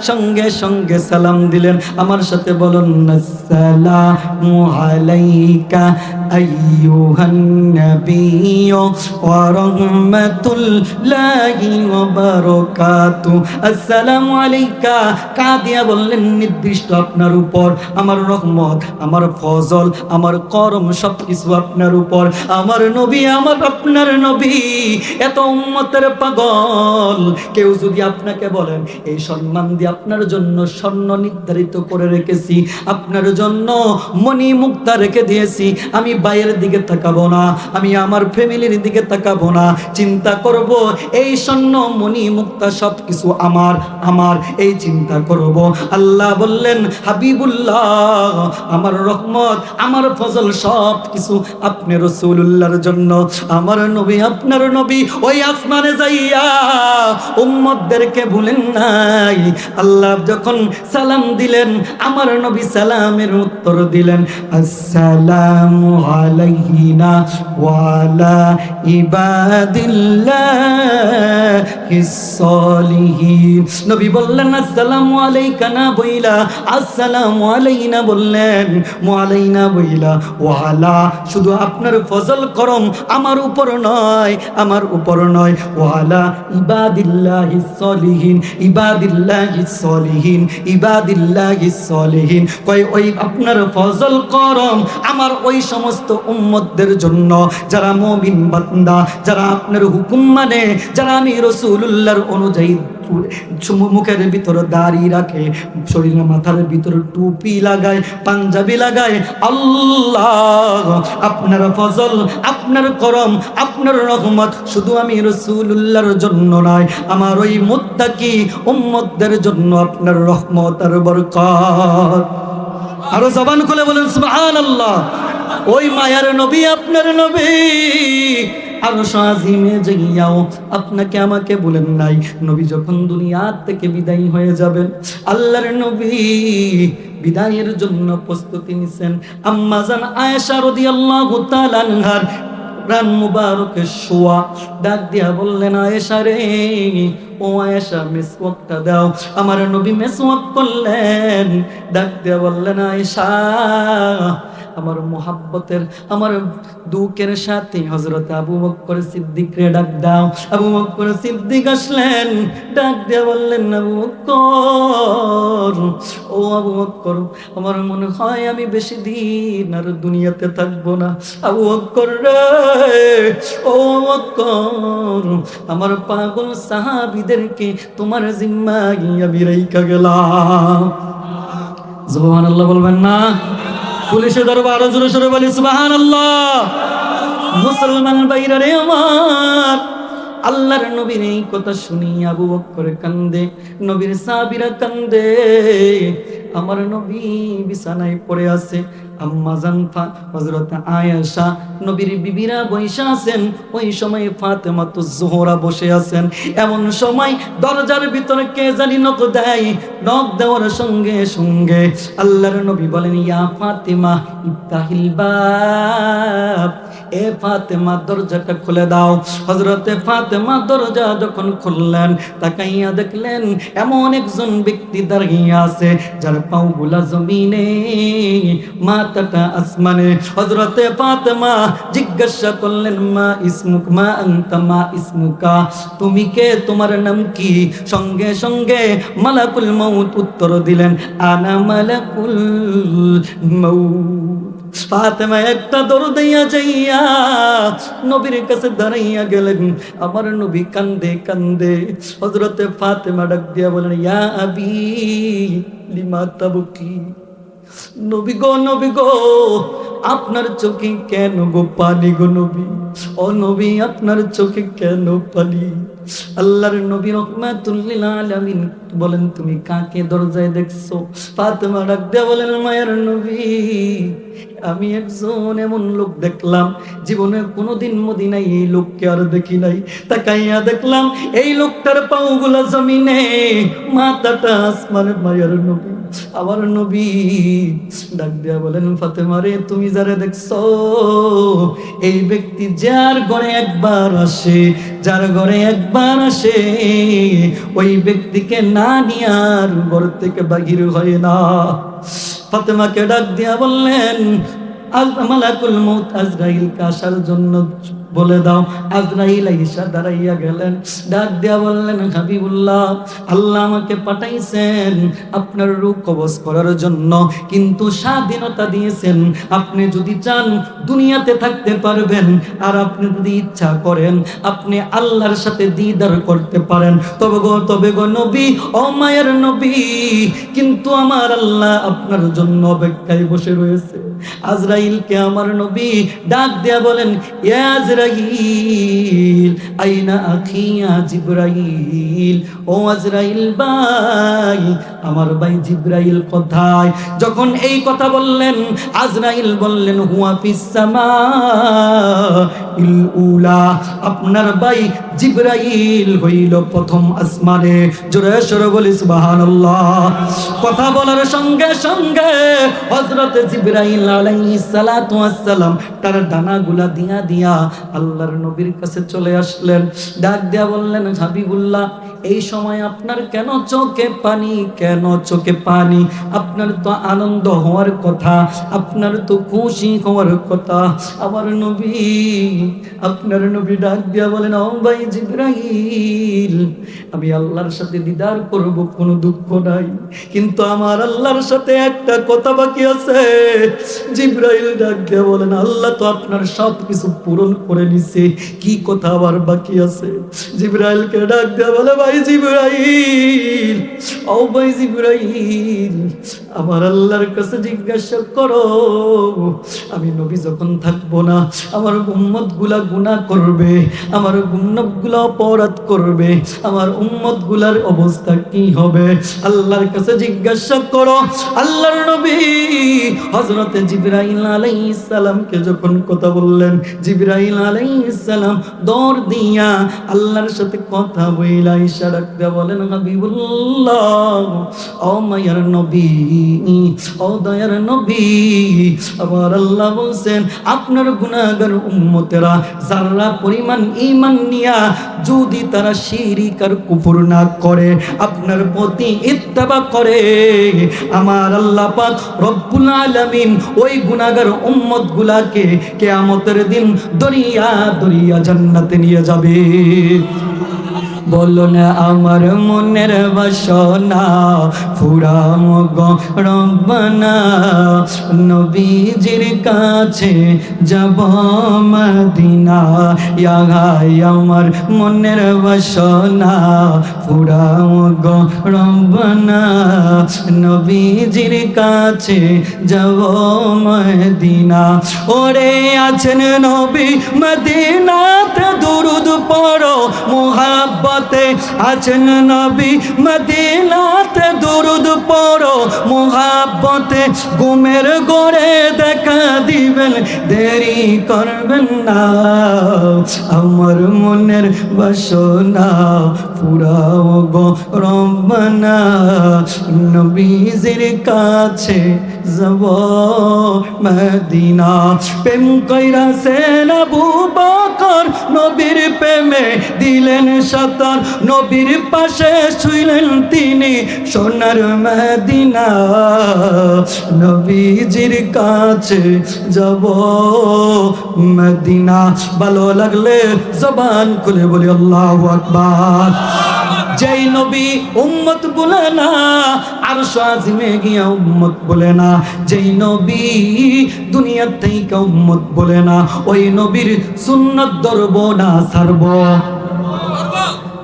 A: সঙ্গে সঙ্গে সালাম দিলেন। আমার সাথে বলুন, আসসালামু আলাইকা আইয়ুহান নাবিয়্যু ওয়া রাহমাতুল্লাহি ওয়া বারাকাতুহু। আসসালামু আলাইকা কাদিয়া বললেন, নির্দিষ্ট আপনার উপর আমার রহমত, আমার ফজল, আমার করম সবকিছু আপনার উপর। আমার নবী, আমার আপনার নবী এত উম্মতের পাগল, কেউ যদি আপনাকে বলেন এই সম্মান দিয়ে আপনার জন্য স্বর্ণ নির্ধারিত করে রেখেছি, আপনার জন্য মণি মুক্তা রেখে দিয়েছি, আমি বাইরের দিকে তাকাবো না, আমি আমার ফ্যামিলির দিকে তাকাবো না, চিন্তা করব এই স্বর্ণ মণি মুক্তা সবকিছু আমার আমার এই চিন্তা করব। আল্লাহ বললেন, হাবিবুল্লাহ আমার রহমত, আমার ফজল সব কিছু আপনি রাসূলুল্লাহর জন্য। আমার নবী, আপনার নবী ওই আসমানে যাইয়া উম্মতদেরকে বলেন নাই। আল্লাহ যখন সালাম দিলেন, আমার নবী সালামের উত্তর দিলেন, আসসালামু আলাইনা ওয়া আলা ইবাদিল্লাহিস সালিহিন। নবী বললেন আসসালামু আলাইকা না বইলা আসসালামু আলাইনা বললেন, মুআলাইনা বইলা ওয়া আলা, শুধু আপনার ফজল করম আমার উপর নয়, আমার উপর নয়, ওয়া আলা ইবাদিল্লাহিস সালিহিন, ইবাদিল্লাহিস সালিহিন, ইবাদিল্লাহিস সালিহিন। কই ওই আপনার ফজল করম আমার ওই সমস্ত উম্মতদের জন্য যারা মুমিন বান্দা, যারা আপনার হুকুম মানে, যারা আমি রাসূলুল্লাহর অনুযায়ী, মুখের ভিতরে দাড়ি রাখে, শরীরে মাথার ভিতরে টুপি লাগায়, পাঞ্জাবি লাগায়। আল্লাহ আপনার ফজল, আপনার করম, আপনার রহমত শুধু আমি রাসূলুল্লাহর জন্য নয়, আমার ওই মুত্তাকি উম্মতদের জন্য আপনার রহমত আর বরকত। আরো জবান খুলে বলেন সুবহানাল্লাহ। ওই মায়ার নবী, আপনার নবী আরশ আজিমে যাইয়াও আপনাকে আমাকে বলেন নাই, নবী যখন দুনিয়া থেকে বিদায় হয়ে যাবেন, আল্লাহর নবী বিদায়ের জন্য প্রস্তুতি নিছেন। আম্মা জান আয়েশা রাদিয়াল্লাহু তাআলা আনহার প্রাণ মুবারকে শোয়া, ডাক দিয়া বললেন, আয়েশা রে, ও আয়েশা মিসওয়াকটা দাও। আমার নবী মিসওয়াক করলেন, ডাক দিয়া বললেন, আয়েশা আমার মোহাব্বতের, আমার দুঃখের সাথে হযরত আবু বকর সিদ্দিকরে ডাক দাও। আবু বকর সিদ্দিক আসলেন, ডাক দিয়ে বললেন, আবু বকর, ও আবু বকর, আমার মনে হয় আমি বেশি দিন আর দুনিয়াতে থাকবো না। আবু বকর রে, ও বকর, আমার পাগল সাহাবীদেরকে তোমার জিম্মায় আমি রাইখা গেলাম। সুবহানাল্লাহ বলবেন না? পুলিশে ধরবো, আরো জোরে সোরে বলি সুবহানাল্লাহ। মুসলমান ভাইরা রে আমার, আল্লাহর নবীর এই কথা শুনি আবু বকর কান্দে, নবীর সাহাবীরা কান্দে। আমার নবী বিছানায় পড়ে আছে, আম্মা জান হযরত আয়েশা নবীর বিবিরা বসে আছেন, ওই সময় ফাতেমাতুজ জোহরা বসে আছেন। এমন সময় দরজার ভিতরে কে জানি নক দেয়, নক দেওয়ার সঙ্গে সঙ্গে আল্লাহর নবী বলেন, ইয়া ফাতেমা ইফতাহিল বাব, এ ফাতেমা দরজাটা খুলে দাও। হযরতে ফাতেমা দরজা যখন খুললেন, তাকাইয়া দেখলেন এমন একজন ব্যক্তি দাঁড়িয়ে আছে যার পাগুলা জমিনে, মাথাটা আসমানে। হযরতে ফাতেমা জিজ্ঞাসা করলেন, মা ইসমুক, মা আনতা, মা ইসমুকা, তুমি কে, তোমার নাম কি? সঙ্গে সঙ্গে মালাকুল মউত উত্তর দিলেন, আনা মালাকুল মউত। ফাতেমা একটা দৌড় দিয়া যাইয়া নবীর কাছে দাঁড়াইয়া গেলেন। আমার নবী কান্দে কান্দে। হযরতে ফাতেমা ডাক দিয়া বলেন, ইয়া আবি লিমা তাবকি, নবী গো, নবী গো, আপনার চোখে কেন গো পানি গো নবী? ও নবী, আপনার চোখে কেন পানি? আল্লাহর নবী রাহমাতুল লিল আলামিন বলেন, তুমি কাকে দরজায় দেখছো? ফাতেমা ডাক দিয়া বলেন, মায়ের নবী, আমি একজন এমন লোক দেখলাম, জীবনে কোনোদিন মদিনায় এই লোককে আর দেখি নাই। তাকাইয়া দেখলাম এই লোকটার পাগুলা জমিনে, মাথাটা আসমানে। মায়ের নবী, আমার নবী ডাক দিয়া বলেন, ফাতেমা রে, তুমি যারা দেখছো, এই ব্যক্তি যার ঘরে একবার আসে, যার ঘরে একবার আসে, ওই ব্যক্তিকে না নিয়ে আর ঘর থেকে বাহির হয় না। ফাতেমাকে ডাক দিয়া বললেন, মালাকুল মউত আজরাইলকে আসার জন্য বলে দাও। আজরাইল আইসা দাঁড়াইয়া গেলেন, ডাক দিয়া বললেন, হাবিবুল্লাহ, আল্লাহ আমাকে পাঠাইছেন আপনার রূহ কবজ করার জন্য, কিন্তু স্বাধীনতা দিয়েছেন। আপনি যদি চান দুনিয়াতে থাকতে পারবেন, আর আপনি যদি ইচ্ছা করেন আপনি আল্লাহর সাথে দিদার করতে পারেন। তবে গো নবী, ও মায়ের নবী, কিন্তু আমার আল্লাহ আপনার জন্য অপেক্ষায় বসে রয়েছে। আজরাইলকে আমার নবী ডাক দিয়া বলেন, ইয়া আজরাইল, আইনা আখি ইয়া জিবরাইল, ও আজরাইল ভাই, আমার ভাই জিবরাইল কোথায়? যখন এই কথা বললেন, আজরাইল বললেন, হুয়া ফিস সামাইল উলা, আপনার ভাই জিবরাইল হইল প্রথম আসমানে। জোরে সোরে বলি সুবহানাল্লাহ। কথা বলার সঙ্গে সঙ্গে হযরত জিবরাইল আলাইহিস সালাতু ওয়াস সালাম তার ডানাগুলা দিয়া দিয়া আল্লাহর নবীর কাছে চলে আসলেন। ডাক দিয়া বললেন, হাবিবুল্লাহ, এই সময় আপনার কেন চোখে পানি? কেন চোখে পানি? আপনার তো আনন্দ হওয়ার কথা, আপনার তো খুশি হওয়ার কথা। আমার নবী, আপনার নবী ডাক দিয়া বলেন, ও ভাই জিবরাইল, আমি আল্লাহর সাথে দিদার করব, কোনো দুঃখ নাই, কিন্তু আমার আল্লাহর সাথে একটা কথা বাকি আছে। জিবরাইল ডাক দিয়া বলেন, আল্লাহ তো আপনার সব কিছু পূরণ করে নিছে, কি কথা আবার বাকি আছে? জিবরাইলকে ডাক দিয়া বলে, ভাই জিবরাইল, ও ভাই জিবরাইল, আমার আল্লাহর কাছে জিজ্ঞাসা করো, আমি নবী যখন থাকবো না, আমার উম্মত গুলা গুনাহ করবে, আমার উম্মত গুলা অপরাধ করবে, আমার উম্মত গুলার অবস্থা কি হবে? আল্লাহর কাছে জিজ্ঞাসা করো। আল্লাহর নবী হযরতে জিবরাইল আলাইহিস সালামকে যখন কথা বললেন, জিবরাইল আলাইহিস সালাম দৌড় দিয়া আল্লাহর সাথে কথা বইলা ইশারা করে বলেন, হাবিবুল্লাহ, ও মায়ার নবী, ও দয়ার নবী, আমার আল্লাহ বলছেন আপনার গুনাহগার উম্মতেরা যারা পরিমাণ ঈমান নিয়া যদি তারা শিরক আর কুফর না করে, আপনার প্রতি ইত্তেবা করে, আমার আল্লাহ পাক রব্বুল আলামিন ওই গুনাহগার উম্মতগুলাকে কিয়ামতের দিন দরিয়া দরিয়া জান্নাতে নিয়ে যাবে। বলো না আমার মনের বাসনা ফুরাও গো রব্বানা, নবীজির কাছে যাব মদিনা। ইয়া গায় আমার মনের বাসনা ফুরাও গো রব্বানা, নবীজির কাছে যাব মদিনা। ওরে আছেন নবী মদিনাতে দুরুদ পড়ো মুহাব্বতে, আছেন নবী মদিনাতে দুরুদ পড়ো মুহাব্বতে, ঘুমের ঘরে দেখা দিবেন দেরি করবেন না। আমার মনের বাসনা ফুরাও গো রব্বানা, নবীজির কাছে যাব মদিনা। প্রেম কইরাছেন আবু বকর নবীর প্রেমে দিলেন সতর, নবীর পাশে শুইলেন তিনি সোনার মদিনা। নবীজির কাছে যাব মদিনা। ভালো লাগলে জবান খুলে বলি আল্লাহু আকবার। যেই নবী উম্মত বলে না, আরশ আজিমে গিয়া উম্মত বলে না, যেই নবী দুনিয়া থেকে উম্মত বলে না, ওই নবীর সুন্নাত ধরব না ছাড়ব,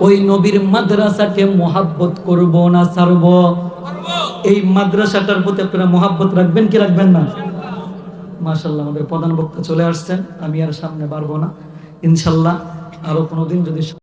A: ওই নবীর মাদ্রাসাকে মুহাব্বত করব না ছাড়ব। এই মাদ্রাসাটার প্রতি আপনারা মুহাব্বত রাখবেন কি রাখবেন না? মাশাআল্লাহ, আমাদের প্রধান বক্তা চলে আসছেন, আমি আর সামনে পারবো না, ইনশাআল্লাহ আরো কোনোদিন যদি